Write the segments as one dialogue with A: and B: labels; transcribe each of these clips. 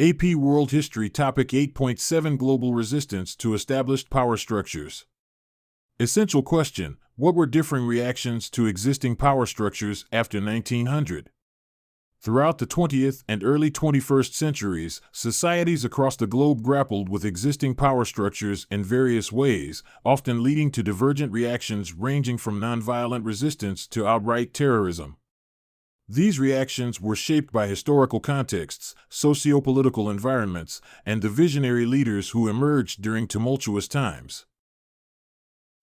A: AP World History Topic 8.7 Global Resistance to Established Power Structures. Essential question: what were differing reactions to existing power structures after 1900? Throughout the 20th and early 21st centuries, societies across the globe grappled with existing power structures in various ways, often leading to divergent reactions ranging from nonviolent resistance to outright terrorism. These reactions were shaped by historical contexts, socio-political environments, and the visionary leaders who emerged during tumultuous times.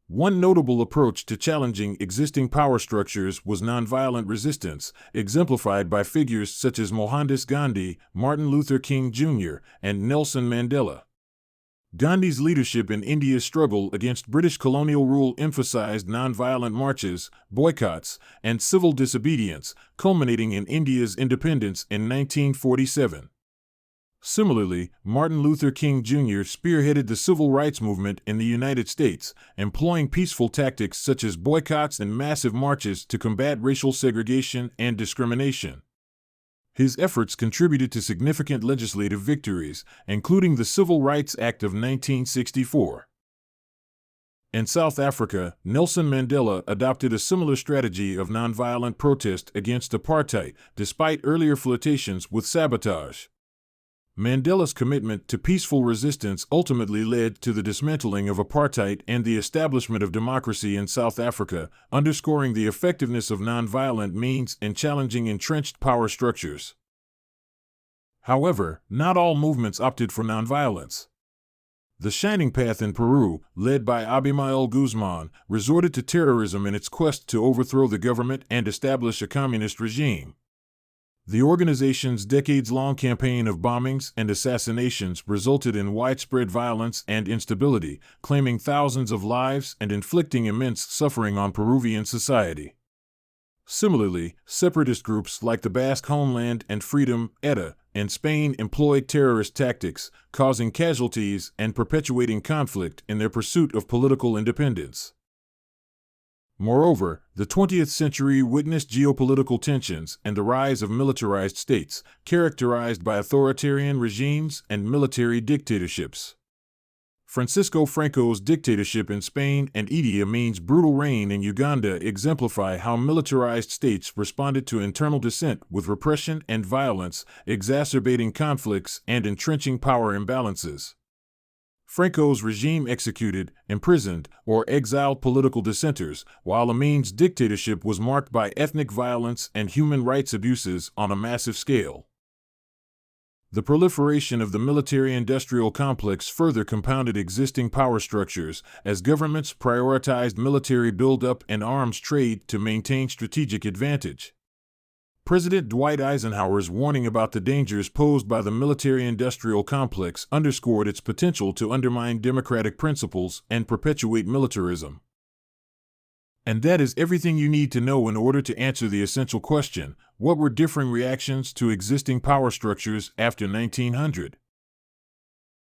A: One notable approach to challenging existing power structures was nonviolent resistance, exemplified by figures such as Mohandas Gandhi, Martin Luther King Jr., and Nelson Mandela. Gandhi's leadership in India's struggle against British colonial rule emphasized nonviolent marches, boycotts, and civil disobedience, culminating in India's independence in 1947. Similarly, Martin Luther King Jr. spearheaded the civil rights movement in the United States, employing peaceful tactics such as boycotts and massive marches to combat racial segregation and discrimination. His efforts contributed to significant legislative victories, including the Civil Rights Act of 1964. In South Africa, Nelson Mandela adopted a similar strategy of nonviolent protest against apartheid, despite earlier flirtations with sabotage. Mandela's commitment to peaceful resistance ultimately led to the dismantling of apartheid and the establishment of democracy in South Africa, underscoring the effectiveness of nonviolent means in challenging entrenched power structures. However, not all movements opted for nonviolence. The Shining Path in Peru, led by Abimael Guzman, resorted to terrorism in its quest to overthrow the government and establish a communist regime. The organization's decades-long campaign of bombings and assassinations resulted in widespread violence and instability, claiming thousands of lives and inflicting immense suffering on Peruvian society. Similarly, separatist groups like the Basque Homeland and Freedom, ETA, in Spain employed terrorist tactics, causing casualties and perpetuating conflict in their pursuit of political independence. Moreover, the 20th century witnessed geopolitical tensions and the rise of militarized states, characterized by authoritarian regimes and military dictatorships. Francisco Franco's dictatorship in Spain and Idi Amin's brutal reign in Uganda exemplify how militarized states responded to internal dissent with repression and violence, exacerbating conflicts and entrenching power imbalances. Franco's regime executed, imprisoned, or exiled political dissenters, while Amin's dictatorship was marked by ethnic violence and human rights abuses on a massive scale. The proliferation of the military-industrial complex further compounded existing power structures, as governments prioritized military buildup and arms trade to maintain strategic advantage. President Dwight Eisenhower's warning about the dangers posed by the military-industrial complex underscored its potential to undermine democratic principles and perpetuate militarism. And that is everything you need to know in order to answer the essential question: what were differing reactions to existing power structures after 1900?